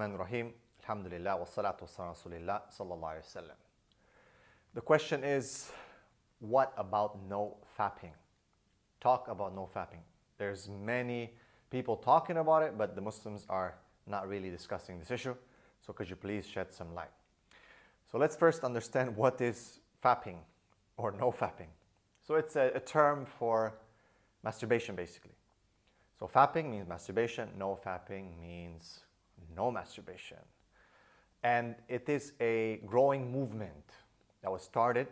Bismillahirrahmanirrahim. Alhamdulillah wa salatu wa salam rasulillah sallallahu alayhi wa sallam. The question is, what about no fapping? Talk about no fapping. There's many people talking about it, but the Muslims are not really discussing this issue. So could you please shed some light? So let's first understand what is fapping or no fapping. So it's a term for masturbation basically. So fapping means masturbation, no fapping means no masturbation. And it is a growing movement that was started,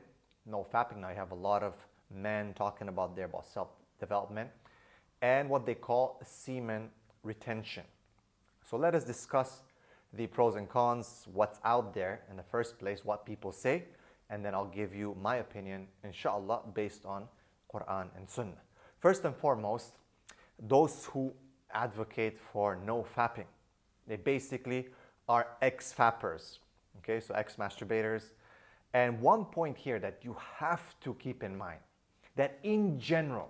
no fapping. Now you have a lot of men talking about self-development and what they call semen retention. So let us discuss the pros and cons, what's out there in the first place, what people say, and then I'll give you my opinion, inshallah, based on Quran and Sunnah. First and foremost, those who advocate for no fapping, they basically are ex-fappers, okay, so ex-masturbators. And one point here that you have to keep in mind, that in general,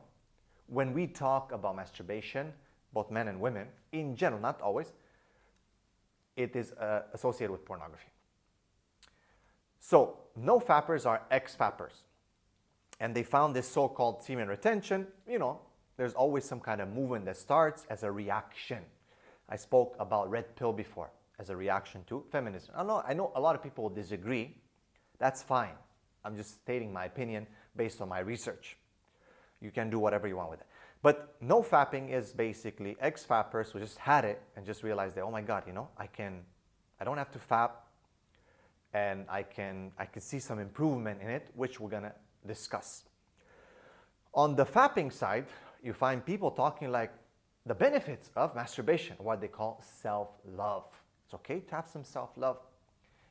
when we talk about masturbation, both men and women, in general, not always, it is associated with pornography. So, no fappers are ex-fappers. And they found this so-called semen retention, there's always some kind of movement that starts as a reaction. I spoke about red pill before as a reaction to feminism. I know a lot of people will disagree. That's fine. I'm just stating my opinion based on my research. You can do whatever you want with it. But no fapping is basically ex-fappers who just had it and just realized that, oh my God, I don't have to fap, and I can see some improvement in it, which we're gonna discuss. On the fapping side, you find people talking like the benefits of masturbation, what they call self-love. It's okay to have some self-love.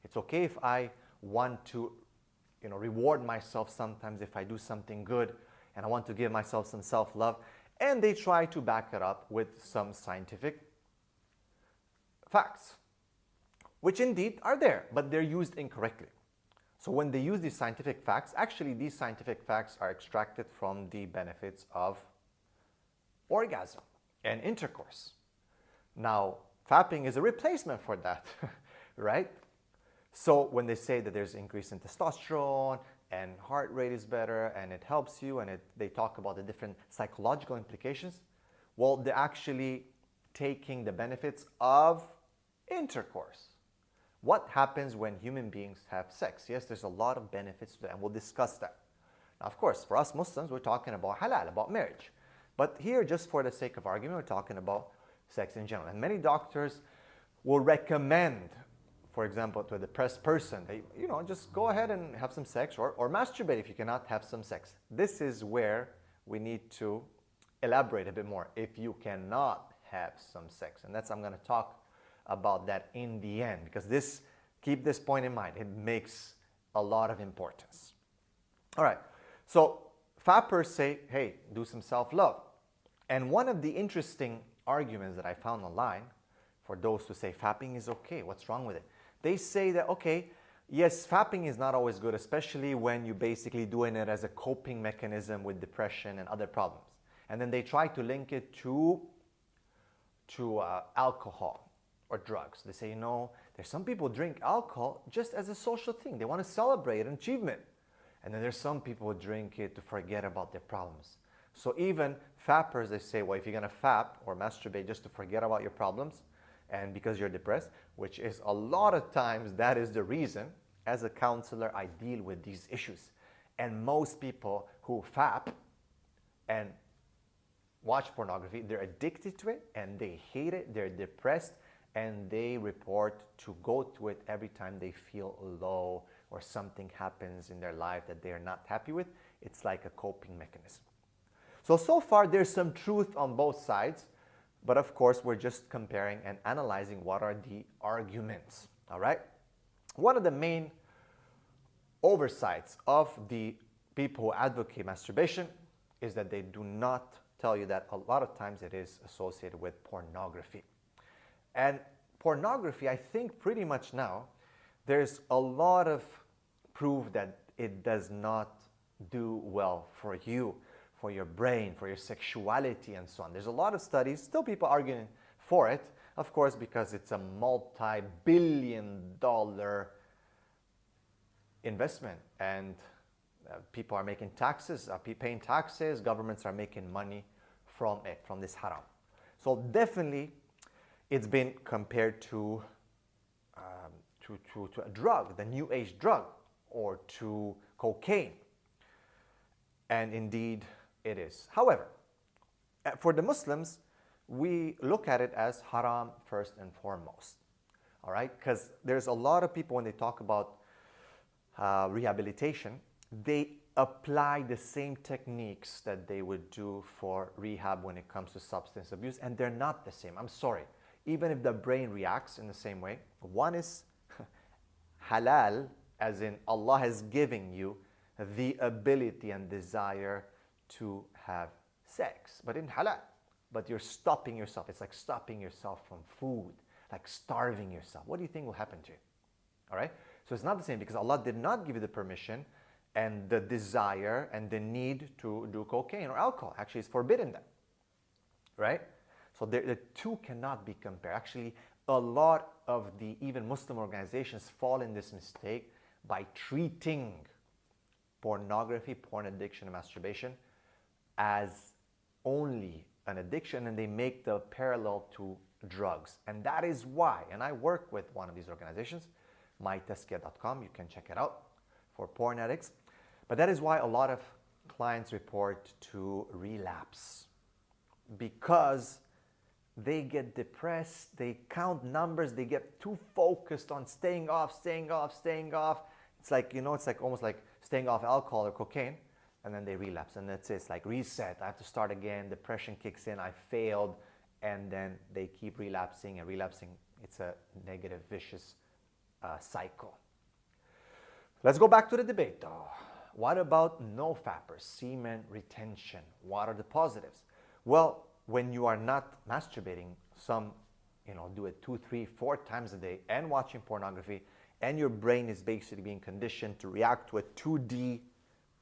It's okay if I want to, reward myself sometimes if I do something good and I want to give myself some self-love. And they try to back it up with some scientific facts, which indeed are there, but they're used incorrectly. So when they use these scientific facts, actually these scientific facts are extracted from the benefits of orgasm and intercourse. Now, fapping is a replacement for that, right? So when they say that there's increase in testosterone and heart rate is better and it helps you, and they talk about the different psychological implications, well, they're actually taking the benefits of intercourse. What happens when human beings have sex? Yes, there's a lot of benefits to that, and we'll discuss that. Now, of course, for us Muslims, we're talking about halal, about marriage. But here, just for the sake of argument, we're talking about sex in general. And many doctors will recommend, for example, to a depressed person, just go ahead and have some sex or masturbate if you cannot have some sex. This is where we need to elaborate a bit more. If you cannot have some sex, and I'm going to talk about that in the end, because keep this point in mind. It makes a lot of importance. All right, so fappers say, hey, do some self-love. And one of the interesting arguments that I found online for those who say fapping is okay, what's wrong with it? They say that, okay, yes, fapping is not always good, especially when you're basically doing it as a coping mechanism with depression and other problems. And then they try to link it to alcohol or drugs. They say, there's some people drink alcohol just as a social thing. They want to celebrate an achievement. And then there's some people who drink it to forget about their problems. So even fappers, they say, well, if you're going to fap or masturbate just to forget about your problems and because you're depressed, which is a lot of times that is the reason, as a counselor, I deal with these issues. And most people who fap and watch pornography, they're addicted to it and they hate it, they're depressed, and they report to go to it every time they feel low or something happens in their life that they're not happy with. It's like a coping mechanism. So far there's some truth on both sides, but of course we're just comparing and analyzing what are the arguments, all right? One of the main oversights of the people who advocate masturbation is that they do not tell you that a lot of times it is associated with pornography. And pornography, I think pretty much now, there's a lot of proof that it does not do well for you, for your brain, for your sexuality, and so on. There's a lot of studies, still people arguing for it, Of course, because it's a multi-billion-dollar investment, and people are making taxes, paying taxes, governments are making money from it, from this haram. So definitely, it's been compared to a drug, the new age drug, or to cocaine. And indeed, it is. However, for the Muslims, we look at it as haram first and foremost. All right? Because there's a lot of people, when they talk about rehabilitation, they apply the same techniques that they would do for rehab when it comes to substance abuse, and they're not the same. I'm sorry. Even if the brain reacts in the same way, one is halal, as in Allah has given you the ability and desire to have sex, but in halal. But you're stopping yourself. It's like stopping yourself from food, like starving yourself. What do you think will happen to you? All right? So it's not the same, because Allah did not give you the permission and the desire and the need to do cocaine or alcohol. Actually, it's forbidden that. Right? So the two cannot be compared. Actually, a lot of the even Muslim organizations fall in this mistake by treating pornography, porn addiction, and masturbation as only an addiction, and they make the parallel to drugs. And that is why, and I work with one of these organizations, myteskia.com, you can check it out, for porn addicts. But that is why a lot of clients report to relapse, because they get depressed, they count numbers, they get too focused on staying off. It's like, it's like almost like staying off alcohol or cocaine, and then they relapse. And that's it. It's like reset, I have to start again, depression kicks in, I failed, and then they keep relapsing and relapsing. It's a negative, vicious cycle. Let's go back to the debate though. What about nofappers, semen retention? What are the positives? Well, when you are not masturbating, some do it 2, 3, 4 times a day and watching pornography, and your brain is basically being conditioned to react to a 2D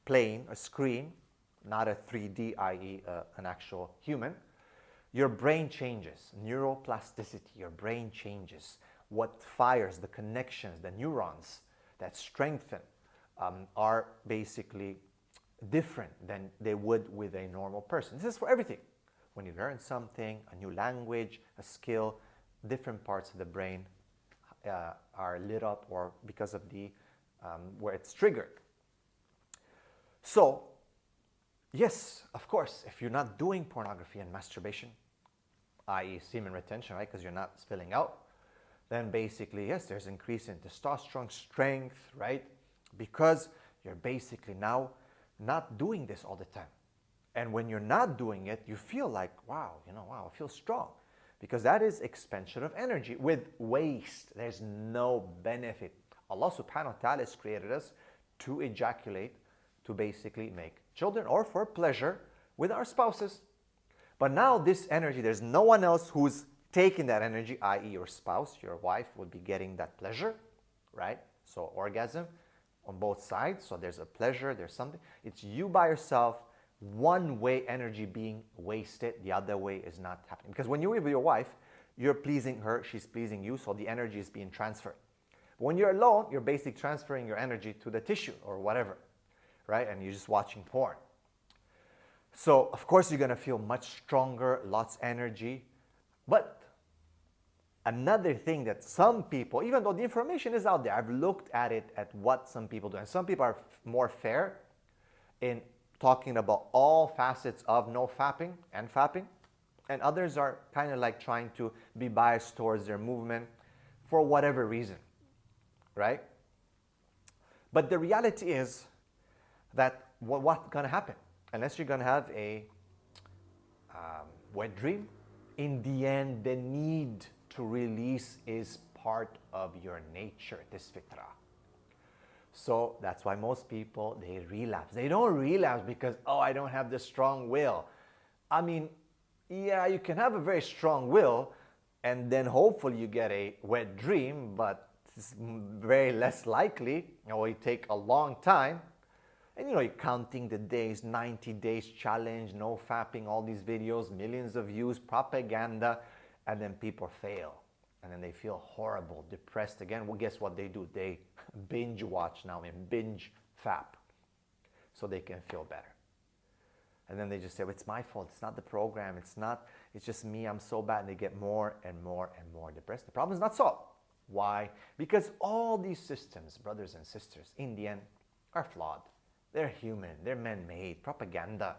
plane, a screen, not a 3D, i.e. An actual human, your brain changes. Neuroplasticity, your brain changes. What fires the connections, the neurons that strengthen are basically different than they would with a normal person. This is for everything. When you learn something, a new language, a skill, different parts of the brain are lit up, or because of the where it's triggered. So, yes, of course, if you're not doing pornography and masturbation, i.e. semen retention, right, because you're not spilling out, then basically, yes, there's increase in testosterone, strength, right, because you're basically now not doing this all the time. And when you're not doing it, you feel like, wow, I feel strong. Because that is expansion of energy with waste. There's no benefit. Allah subhanahu wa ta'ala has created us to ejaculate, to basically make children, or for pleasure with our spouses. But now this energy, there's no one else who's taking that energy, i.e. your spouse, your wife would be getting that pleasure, right? So orgasm on both sides. So there's a pleasure, there's something. It's you by yourself. One way energy being wasted, the other way is not happening. Because when you're with your wife, you're pleasing her, she's pleasing you, so the energy is being transferred. But when you're alone, you're basically transferring your energy to the tissue or whatever, right? And you're just watching porn. So, of course, you're going to feel much stronger, lots of energy. But another thing that some people, even though the information is out there, I've looked at it, at what some people do. And some people are more fair in talking about all facets of nofapping and fapping, and others are kind of like trying to be biased towards their movement for whatever reason, right? But the reality is that what's going to happen? Unless you're going to have a wet dream, in the end, the need to release is part of your nature, this fitrah. So that's why most people, they relapse. They don't relapse because, I don't have the strong will. I mean, yeah, you can have a very strong will, and then hopefully you get a wet dream, but it's very less likely, it take a long time. And you're counting the days, 90 days challenge, no fapping, all these videos, millions of views, propaganda, And then people fail. And then they feel horrible, depressed again. Well, guess what they do? They binge watch now and binge Fap so they can feel better. And then they just say, well, it's my fault. It's not the program. It's just me. I'm so bad. And they get more and more and more depressed. The problem is not solved. Why? Because all these systems, brothers and sisters, in the end, are flawed. They're human. They're man-made. Propaganda.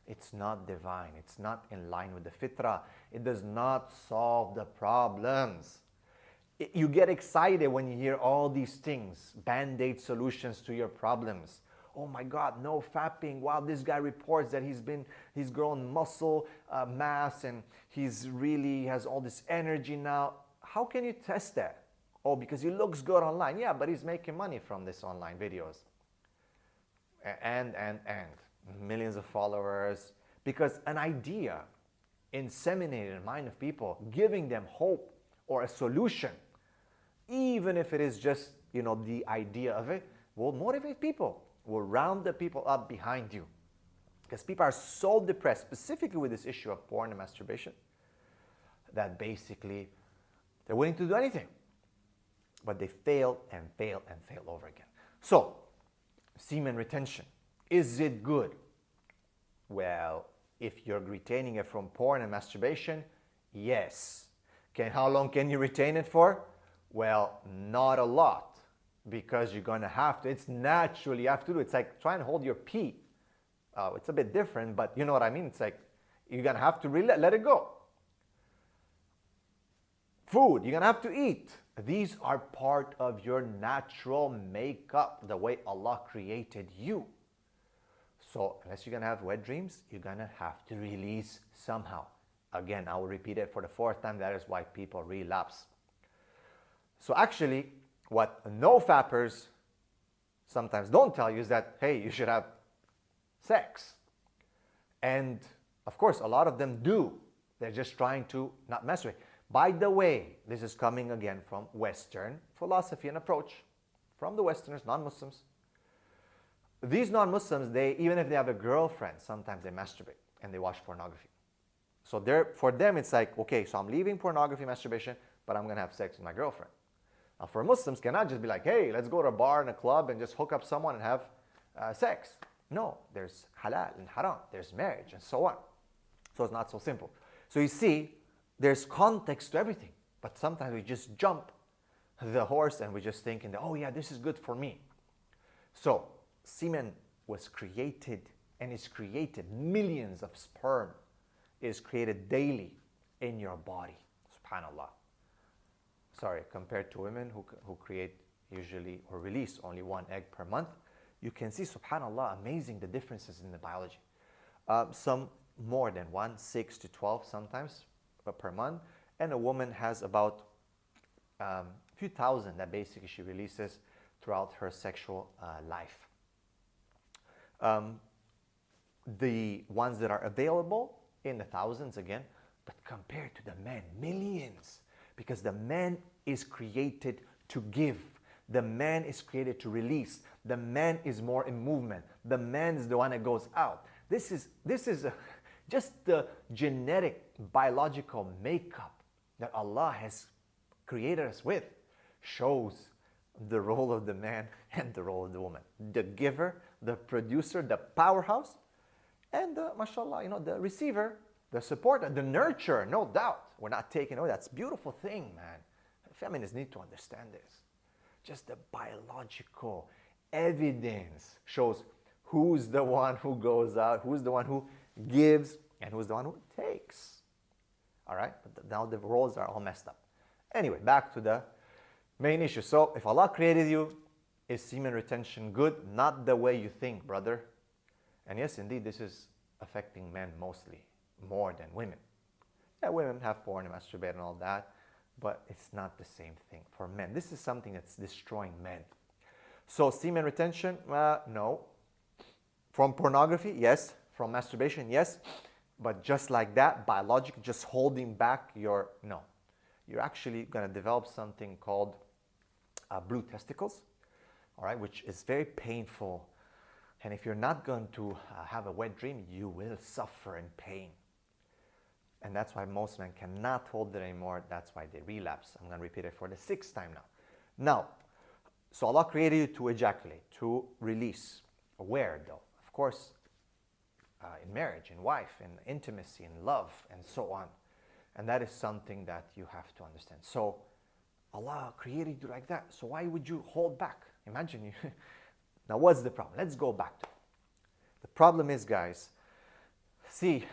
It's not divine. It's not in line with the fitrah. It does not solve the problems. You get excited when you hear all these things, band-aid solutions to your problems. Oh my God, no fapping. Wow, this guy reports that he's grown muscle mass and he's really has all this energy now. How can you test that? Oh, because he looks good online. Yeah, but he's making money from this online videos. And millions of followers. Because an idea inseminated in the mind of people, giving them hope or a solution, even if it is just, the idea of it, will motivate people, will round the people up behind you. Because people are so depressed, specifically with this issue of porn and masturbation, that basically they're willing to do anything. But they fail and fail and fail over again. So, semen retention. Is it good? Well, if you're retaining it from porn and masturbation, yes. How long can you retain it for? Well, not a lot, because you're going to have to. It's natural. You have to do it. It's like trying to hold your pee. It's a bit different, but you know what I mean? It's like you're going to have to really let it go. Food, you're going to have to eat. These are part of your natural makeup, the way Allah created you. So unless you're going to have wet dreams, you're going to have to release somehow. Again, I will repeat it for the fourth time. That is why people relapse. So actually, what no-fappers sometimes don't tell you is that, hey, you should have sex. And of course, a lot of them do. They're just trying to not masturbate. By the way, this is coming again from Western philosophy and approach, from the Westerners, non-Muslims. These non-Muslims, even if they have a girlfriend, sometimes they masturbate and they watch pornography. So for them, it's like, okay, so I'm leaving pornography, masturbation, but I'm going to have sex with my girlfriend. Now, for Muslims, cannot just be like, hey, let's go to a bar and a club and just hook up someone and have sex. No, there's halal and haram, there's marriage and so on. So it's not so simple. So you see, there's context to everything, but sometimes we just jump the horse and we just think, oh yeah, this is good for me. So semen was created and is created, millions of sperm is created daily in your body, subhanallah. Sorry, compared to women who create usually or release only one egg per month, you can see, subhanallah, amazing the differences in the biology. Some more than 1, 6 to 12 sometimes per month, and a woman has about a few thousand that basically she releases throughout her sexual life. The ones that are available in the thousands again, but compared to the men, millions, because the man is created to give. The man is created to release. The man is more in movement. The man is the one that goes out. This is just the genetic, biological makeup that Allah has created us with shows the role of the man and the role of the woman. The giver, the producer, the powerhouse, and mashallah, the receiver, the supporter, the nurturer, no doubt. We're not taking away. That's a beautiful thing, man. Feminists need to understand this. Just the biological evidence shows who's the one who goes out, who's the one who gives, and who's the one who takes. All right? But now the roles are all messed up. Anyway, back to the main issue. So if Allah created you, is semen retention good? Not the way you think, brother. And yes, indeed, this is affecting men mostly, more than women. Yeah, women have porn and masturbate and all that, but it's not the same thing for men. This is something that's destroying men. So semen retention, no. From pornography, yes. From masturbation, yes. But just like that, biologically, just holding back no. You're actually going to develop something called blue testicles, all right, which is very painful. And if you're not going to have a wet dream, you will suffer in pain. And that's why most men cannot hold it anymore. That's why they relapse. I'm going to repeat it for the 6th time now. Now, so Allah created you to ejaculate, to release. Where though? Of course, in marriage, in wife, in intimacy, in love, and so on. And that is something that you have to understand. So Allah created you like that. So why would you hold back? Imagine you. Now what's the problem? Let's go back to it. The problem is, guys, see,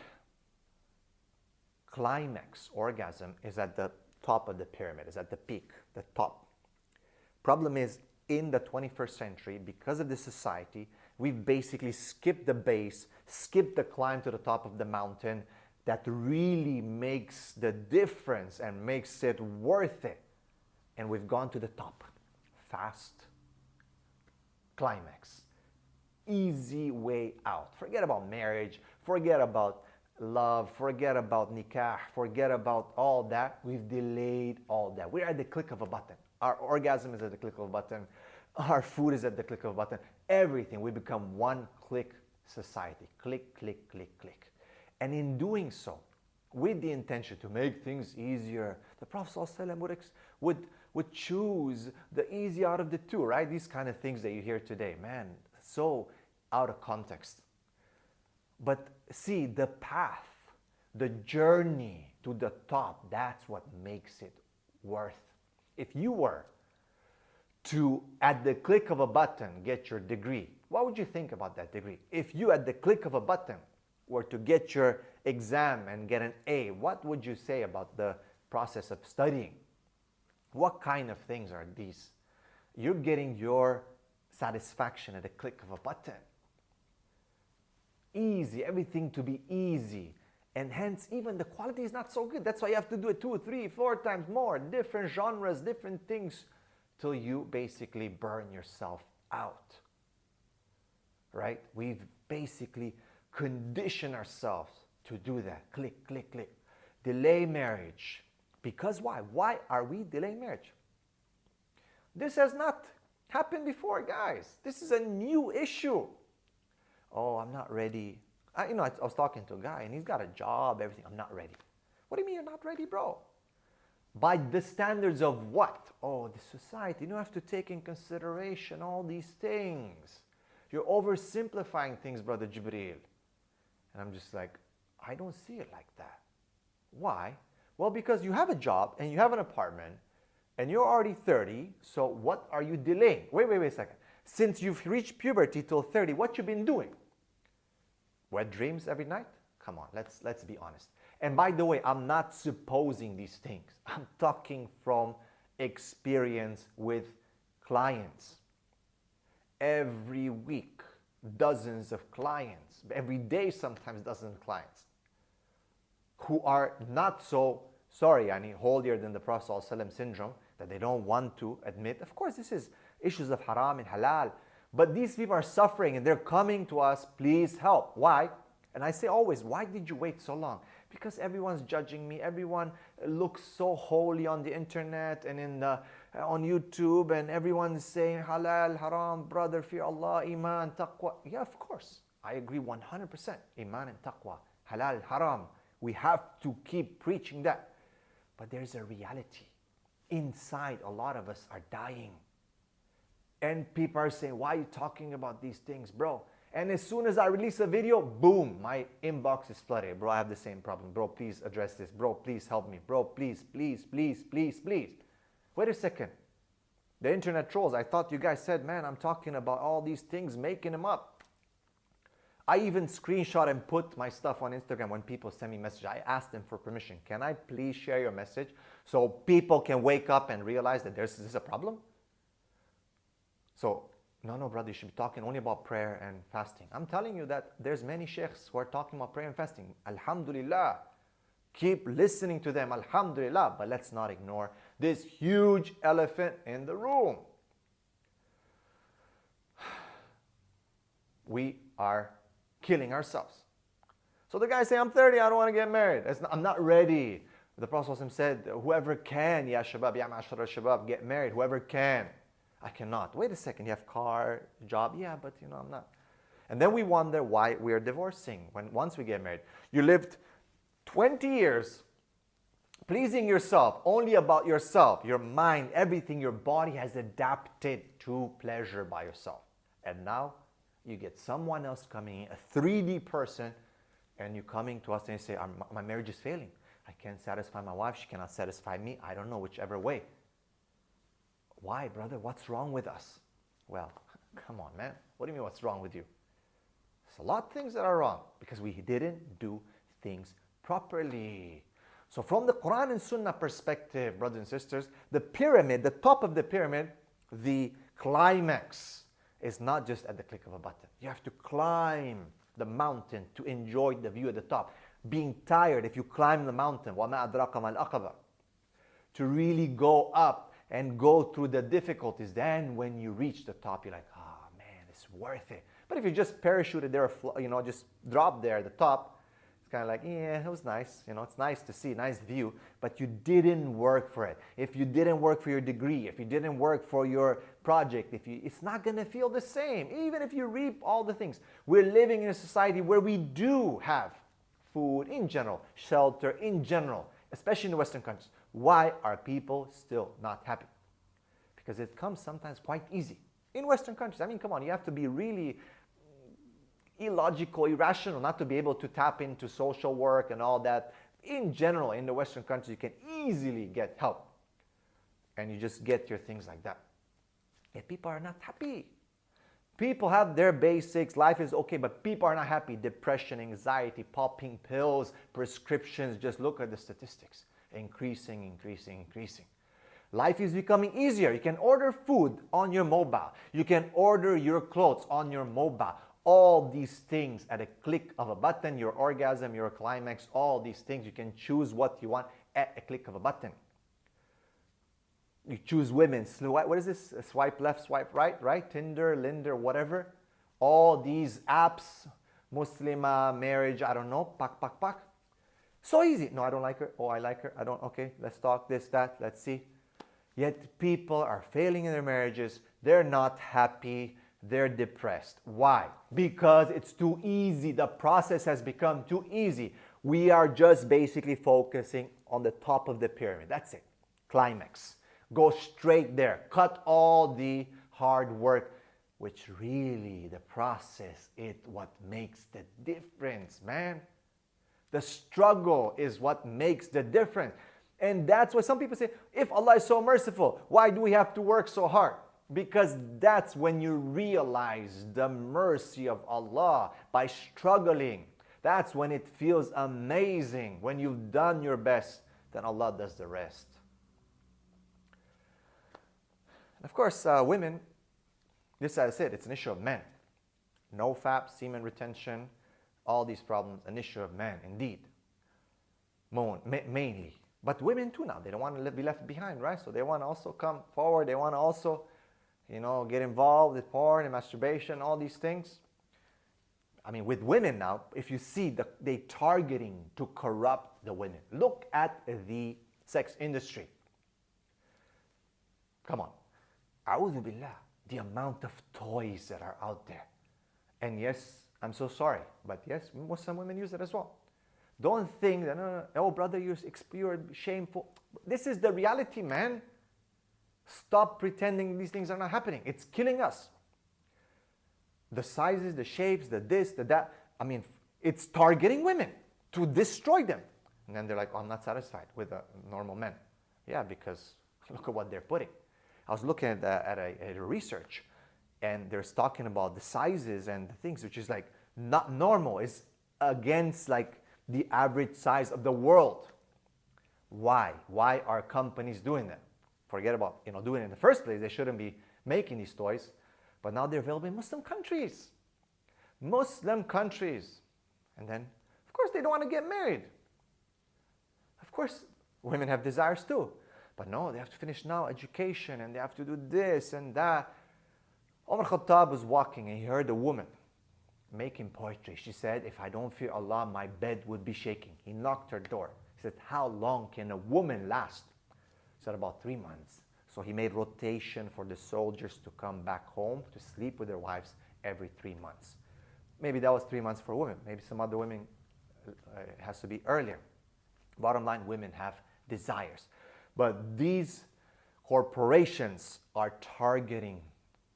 climax orgasm is at the top of the pyramid, is at the peak, the top. Problem is, in the 21st century, because of the society, we've basically skipped the base, skipped the climb to the top of the mountain that really makes the difference and makes it worth it. And we've gone to the top. Fast, climax, easy way out. Forget about marriage, forget about love, forget about nikah, forget about all that. We've delayed all that. We're at the click of a button. Our orgasm is at the click of a button. Our food is at the click of a button. Everything. We become one-click society. Click, click, click, click. And in doing so, with the intention to make things easier, the Prophet ﷺ would choose the easy out of the two, right? These kind of things that you hear today, man, so out of context. But see, the path, the journey to the top, that's what makes it worth. If you were to, at the click of a button, get your degree, what would you think about that degree? If you, at the click of a button, were to get your exam and get an A, what would you say about the process of studying? What kind of things are these? You're getting your satisfaction at the click of a button. Easy, everything to be easy. And hence, even the quality is not so good. That's why you have to do it 2, 3, 4 times more. Different genres, different things, till you basically burn yourself out. Right? We've basically conditioned ourselves to do that. Click, click, click. Delay marriage. Because why? Why are we delaying marriage? This has not happened before, guys. This is a new issue. Oh, I'm not ready. I was talking to a guy and he's got a job, everything. I'm not ready. What do you mean you're not ready, bro? By the standards of what? Oh, the society. You don't have to take in consideration all these things. You're oversimplifying things, Brother Jibreel. And I'm just like, I don't see it like that. Why? Well, because you have a job and you have an apartment and you're already 30, so what are you delaying? Wait a second. Since you've reached puberty till 30, what you been doing? Wet dreams every night? Come on, let's be honest. And by the way, I'm not supposing these things. I'm talking from experience with clients. Every week, dozens of clients. Every day, sometimes dozens of clients who are not so, holier than the Prophet ﷺ syndrome, that they don't want to admit. Of course, this is issues of haram and halal. But these people are suffering and they're coming to us, please help. Why? And I say always, why did you wait so long? Because everyone's judging me. Everyone looks so holy on the internet and on YouTube, and everyone's saying halal, haram, brother, fear Allah, iman, taqwa. Yeah, of course. I agree 100%. Iman and taqwa, halal, haram. We have to keep preaching that. But there's a reality. Inside, a lot of us are dying. And people are saying, why are you talking about these things, bro? And as soon as I release a video, boom, my inbox is flooded. Bro, I have the same problem. Bro, please address this. Bro, please help me. Bro, please, please, please, please, please. Wait a second. The internet trolls, I thought you guys said, man, I'm talking about all these things, making them up. I even screenshot and put my stuff on Instagram when people send me messages. I asked them for permission. Can I please share your message so people can wake up and realize that this is a problem? So, no, brother, you should be talking only about prayer and fasting. I'm telling you that there's many sheikhs who are talking about prayer and fasting. Alhamdulillah. Keep listening to them, alhamdulillah. But let's not ignore this huge elephant in the room. We are killing ourselves. So the guys say, I'm 30, I don't want to get married. I'm not ready. The Prophet ﷺ said, whoever can, ya shabab, ya ma'ashara shabab, get married, whoever can. I cannot. Wait a second, you have car, job? Yeah, but I'm not. And then we wonder why we're divorcing once we get married. You lived 20 years pleasing yourself, only about yourself, your mind, everything, your body has adapted to pleasure by yourself. And now you get someone else coming in, a 3D person, and you're coming to us and you say, my marriage is failing. I can't satisfy my wife, she cannot satisfy me. I don't know, whichever way. Why, brother? What's wrong with us? Well, come on, man. What do you mean what's wrong with you? There's a lot of things that are wrong because we didn't do things properly. So from the Quran and Sunnah perspective, brothers and sisters, the pyramid, the top of the pyramid, the climax is not just at the click of a button. You have to climb the mountain to enjoy the view at the top. Being tired if you climb the mountain, وَمَا أَدْرَاكَ مَا الْأَقَبَةُ, to really go up and go through the difficulties. Then when you reach the top, you're like, oh man, it's worth it. But if you just parachuted there, just drop there at the top, it's kind of like, yeah, it was nice. It's nice to see, nice view, but you didn't work for it. If you didn't work for your degree, if you didn't work for your project, it's not going to feel the same, even if you reap all the things. We're living in a society where we do have food in general, shelter in general, especially in the Western countries. Why are people still not happy? Because it comes sometimes quite easy. In Western countries, I mean, come on, you have to be really illogical, irrational not to be able to tap into social work and all that. In general, in the Western countries, you can easily get help. And you just get your things like that. Yet people are not happy. People have their basics, life is okay, but people are not happy. Depression, anxiety, popping pills, prescriptions, just look at the statistics. Increasing, increasing, increasing. Life is becoming easier. You can order food on your mobile. You can order your clothes on your mobile. All these things at a click of a button, your orgasm, your climax, all these things, you can choose what you want at a click of a button. You choose women, what is this? Swipe left, swipe right? Tinder, Linder, whatever. All these apps, Muslima, marriage, I don't know, pak. So easy. No, I don't like her. Oh, I like her. I don't, okay, let's talk this, that, let's see. Yet people are failing in their marriages. They're not happy. They're depressed. Why? Because it's too easy. The process has become too easy. We are just basically focusing on the top of the pyramid. That's it. Climax. Go straight there. Cut all the hard work, which really the process is what makes the difference, man. The struggle is what makes the difference. And that's why some people say, if Allah is so merciful, why do we have to work so hard? Because that's when you realize the mercy of Allah by struggling. That's when it feels amazing. When you've done your best, then Allah does the rest. And of course, women, this as I said, it's an issue of men. Nofap, semen retention, all these problems, an issue of men, indeed. Mainly. But women too now, they don't want to be left behind, right? So they want to also come forward, they want to also get involved with porn and masturbation, all these things. I mean, with women now, if you see they targeting to corrupt the women. Look at the sex industry. Come on. A'udhu billah, the amount of toys that are out there. And yes, I'm so sorry, but yes, Muslim women use it as well. Don't think that, oh brother, you're shameful. This is the reality, man. Stop pretending these things are not happening. It's killing us. The sizes, the shapes, the this, the that. I mean, it's targeting women to destroy them. And then they're like, oh, I'm not satisfied with normal men. Yeah, because look at what they're putting. I was looking at a research, and they're talking about the sizes and the things, which is like not normal. It's against like the average size of the world. Why? Why are companies doing that? Forget about doing it in the first place. They shouldn't be making these toys. But now they're available in Muslim countries. Muslim countries. And then, of course, they don't want to get married. Of course, women have desires too. But no, they have to finish now education and they have to do this and that. Umar Khattab was walking and he heard a woman making poetry. She said, if I don't fear Allah, my bed would be shaking. He knocked her door. He said, how long can a woman last? He said, about 3 months. So he made rotation for the soldiers to come back home to sleep with their wives every 3 months. Maybe that was 3 months for women. Maybe some other women, it has to be earlier. Bottom line, women have desires. But these corporations are targeting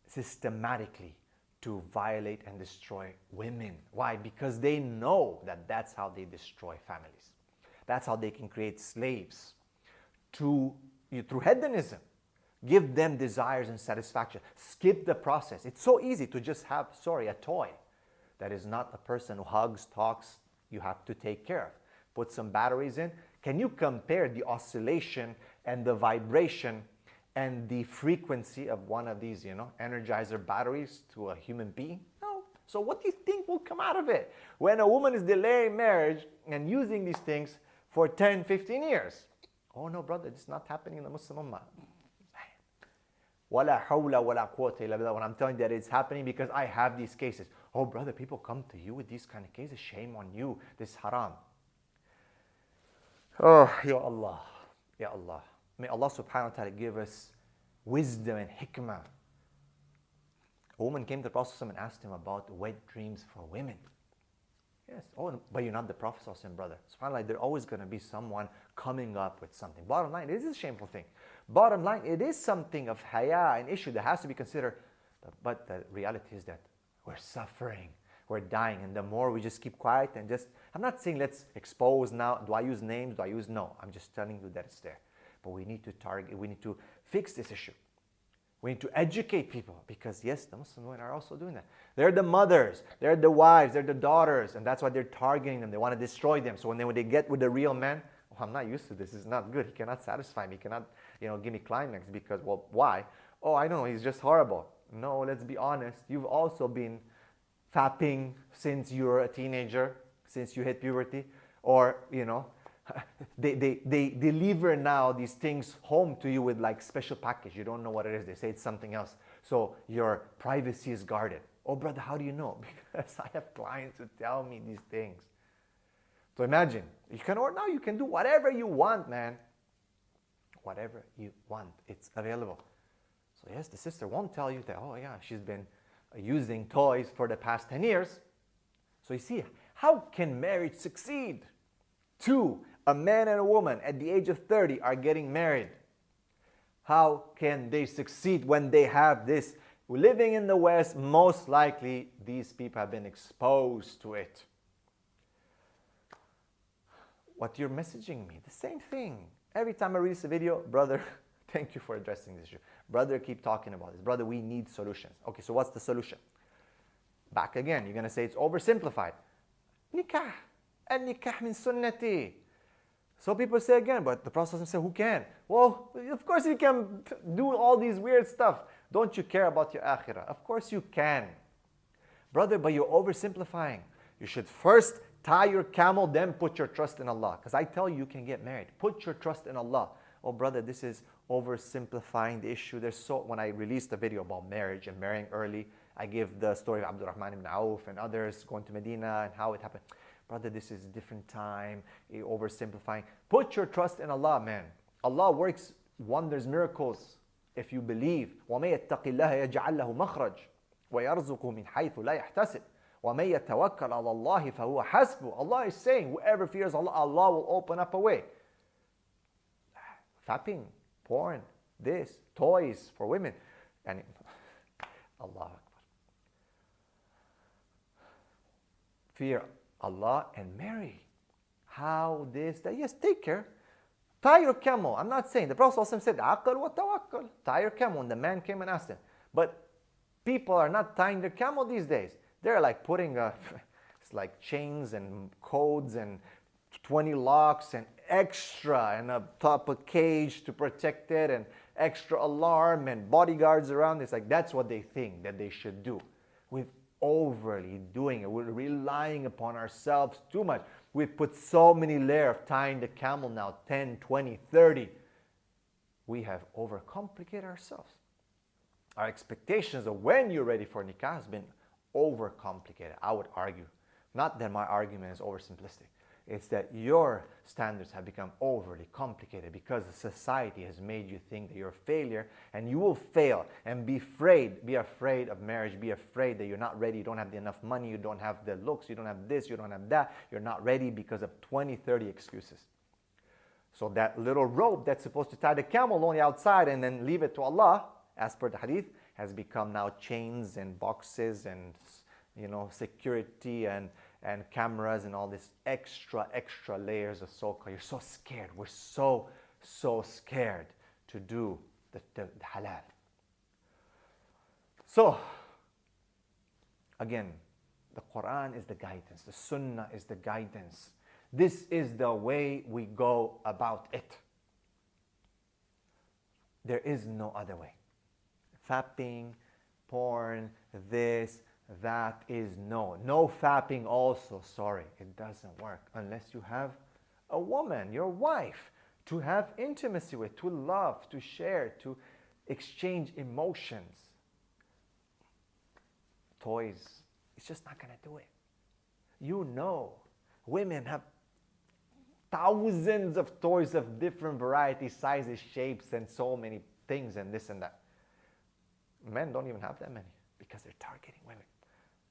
systematically to violate and destroy women. Why? Because they know that that's how they destroy families. That's how they can create slaves through hedonism. Give them desires and satisfaction. Skip the process. It's so easy to just have, a toy that is not a person who hugs, talks, you have to take care of. Put some batteries in. Can you compare the oscillation and the vibration and the frequency of one of these, energizer batteries to a human being? No. So what do you think will come out of it when a woman is delaying marriage and using these things for 10, 15 years? Oh no, brother, it's not happening in the Muslim Ummah. Wala hawla wala quwwata illa billah. When I'm telling you that it's happening because I have these cases. Oh brother, people come to you with these kind of cases. Shame on you. This is haram. Oh, Ya Allah. Ya Allah. May Allah subhanahu wa ta'ala give us wisdom and hikmah. A woman came to the Prophet and asked him about wet dreams for women. Yes. Oh, but you're not the Prophet, brother. SubhanAllah, there's always going to be someone coming up with something. Bottom line, it is a shameful thing. Bottom line, it is something of haya, an issue that has to be considered. But the reality is that we're suffering. We're dying. And the more we just keep quiet and I'm not saying let's expose now. Do I use names? Do I use? No. I'm just telling you that it's there. But we need to fix this issue. We need to educate people because yes, the Muslim women are also doing that. They're the mothers, they're the wives, they're the daughters, and that's why they're targeting them. They want to destroy them. So when they get with the real man, I'm not used to this. This is not good. He cannot satisfy me. He cannot, give me climax because, well, why? Oh, I know, he's just horrible. No, let's be honest. You've also been fapping since you were a teenager, since you hit puberty, or, they deliver now these things home to you with like special package. You don't know what it is. They say it's something else. So your privacy is guarded. Oh, brother, how do you know? Because I have clients who tell me these things. So imagine, you can do whatever you want, man. Whatever you want, it's available. So yes, the sister won't tell you that, oh yeah, she's been using toys for the past 10 years. So you see, how can marriage succeed? Two, a man and a woman at the age of 30 are getting married. How can they succeed when they have this? Living in the West, most likely these people have been exposed to it. What you're messaging me, the same thing. Every time I release a video, brother, thank you for addressing this issue. Brother, keep talking about this. Brother, we need solutions. Okay, so what's the solution? Back again, you're going to say it's oversimplified. Nikah. Al-nikah min sunnati. So people say again, but the Prophet said, who can? Well, of course you can do all these weird stuff. Don't you care about your akhirah? Of course you can. Brother, but you're oversimplifying. You should first tie your camel, then put your trust in Allah. Because I tell you, you can get married. Put your trust in Allah. Oh, brother, this is oversimplifying the issue. When I released the video about marriage and marrying early, I give the story of Abdurrahman ibn Auf and others going to Medina and how it happened. Brother, this is a different time, oversimplifying. Put your trust in Allah, man. Allah works wonders, miracles if you believe. وَمَن يَتَّقِ اللَّهَ يَجْعَلْ لَهُ مَخْرَجٍ وَيَرْزُقْهُ مِنْ حَيْثُ لَا يَحْتَسِبُ وَمَن يَتَوَكَّلْ عَلَى اللَّهِ فَهُوَ حَسْبُهُ. Allah is saying, whoever fears Allah, Allah will open up a way. Fapping, porn, this, toys for women. And Allah Akbar. Fear Allah and marry. How this, that? Yes, take care. Tie your camel. I'm not saying. The Prophet said, Aqal wa tawakkal. Tie your camel. When the man came and asked him. But people are not tying their camel these days. They're like putting it's like chains and codes and 20 locks and extra and a top of cage to protect it and extra alarm and bodyguards around. It's like that's what they think that they should do. We've overly doing it. We're relying upon ourselves too much. We put so many layers of tying the camel now, 10, 20, 30. We have overcomplicated ourselves. Our expectations of when you're ready for nikah has been overcomplicated, I would argue. Not that my argument is oversimplistic. It's that your standards have become overly complicated because society has made you think that you're a failure and you will fail and be afraid of marriage, be afraid that you're not ready, you don't have enough money, you don't have the looks, you don't have this, you don't have that, you're not ready because of 20, 30 excuses. So that little rope that's supposed to tie the camel on the outside and then leave it to Allah, as per the hadith, has become now chains and boxes and, you know, security and cameras and all this extra layers of so-called. You're so scared. We're so scared to do the halal. So, again, the Quran is the guidance. The Sunnah is the guidance. This is the way we go about it. There is no other way. Fapping, porn, this, that is no. No fapping also, sorry, it doesn't work unless you have a woman, your wife, to have intimacy with, to love, to share, to exchange emotions. Toys, it's just not going to do it. You know, women have thousands of toys of different varieties, sizes, shapes, and so many things and this and that. Men don't even have that many because they're targeting women.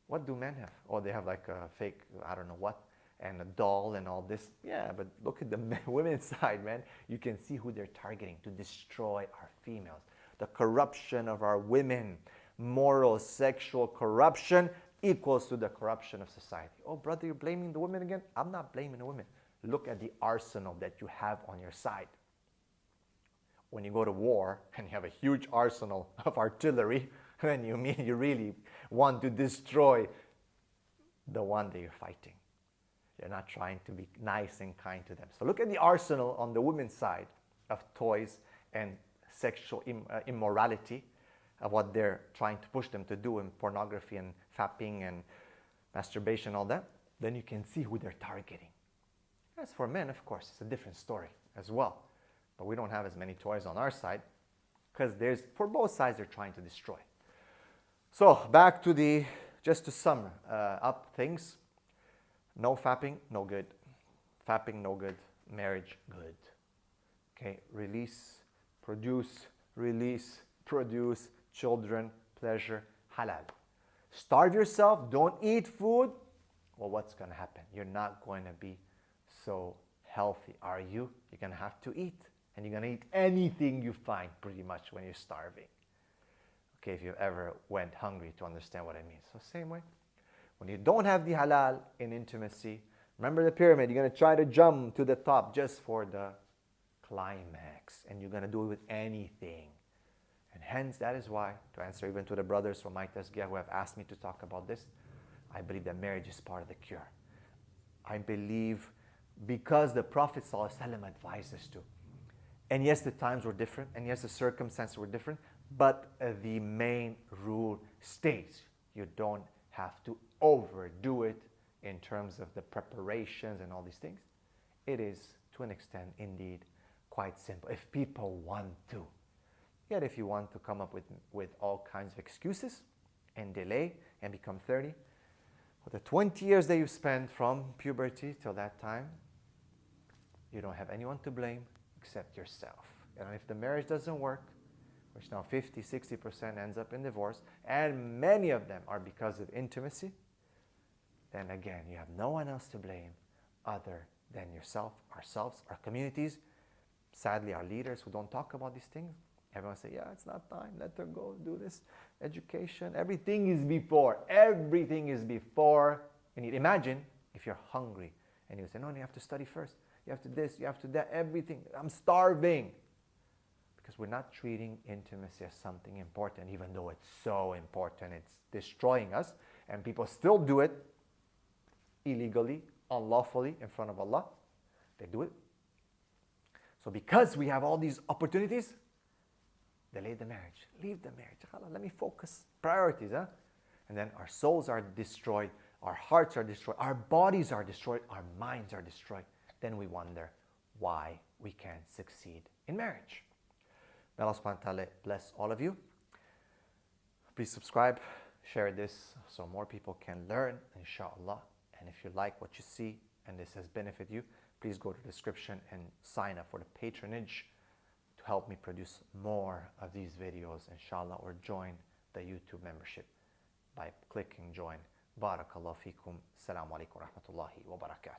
What do men have? Oh, they have like a fake, I don't know what, and a doll and all this. Yeah, but look at the women's side, man. You can see who they're targeting to destroy our females. The corruption of our women, moral, sexual corruption equals to the corruption of society. Oh, brother, you're blaming the women again? I'm not blaming the women. Look at the arsenal that you have on your side. When you go to war and you have a huge arsenal of artillery, then you mean you really want to destroy the one that you're fighting. You're not trying to be nice and kind to them. So look at the arsenal on the women's side of toys and sexual immorality, of what they're trying to push them to do in pornography and fapping and masturbation, all that. Then you can see who they're targeting. As for men, of course, it's a different story as well. But we don't have as many toys on our side because for both sides, they're trying to destroy. So back to just to sum up things. No fapping, no good. Fapping, no good. Marriage, good. Okay, release, produce, children, pleasure, halal. Starve yourself, don't eat food. Well, what's going to happen? You're not going to be so healthy, are you? You're going to have to eat. And you're going to eat anything you find pretty much when you're starving. Okay, if you ever went hungry to understand what I mean. So same way. When you don't have the halal in intimacy, remember the pyramid, you're going to try to jump to the top just for the climax. And you're going to do it with anything. And hence, that is why, to answer even to the brothers from my tazkiyah who have asked me to talk about this, I believe that marriage is part of the cure. I believe because the Prophet ﷺ advised us to. And yes, the times were different, and yes, the circumstances were different, but the main rule stays. You don't have to overdo it in terms of the preparations and all these things. It is, to an extent, indeed, quite simple, if people want to. Yet if you want to come up with all kinds of excuses and delay and become 30, for the 20 years that you spend from puberty till that time, you don't have anyone to blame except yourself. And if the marriage doesn't work, which now 50-60% ends up in divorce, and many of them are because of intimacy, then again, you have no one else to blame other than yourself, ourselves, our communities, sadly our leaders who don't talk about these things. Everyone say, yeah, it's not time, let her go do this. Education, everything is before. Everything is before. And you imagine if you're hungry and you say, no, you have to study first. You have to this, you have to that, everything. I'm starving. Because we're not treating intimacy as something important, even though it's so important. It's destroying us. And people still do it illegally, unlawfully in front of Allah. They do it. So because we have all these opportunities, delay the marriage, leave the marriage. Let me focus. Priorities, huh? And then our souls are destroyed, our hearts are destroyed, our bodies are destroyed, our minds are destroyed. Then we wonder why we can't succeed in marriage. May Allah subhanahu wa ta'ala bless all of you. Please subscribe, share this so more people can learn, inshallah. And if you like what you see and this has benefited you, please go to the description and sign up for the patronage to help me produce more of these videos, inshallah, or join the YouTube membership by clicking join. Barakallahu feekum. Assalamu alaikum wa rahmatullahi wa barakatuh.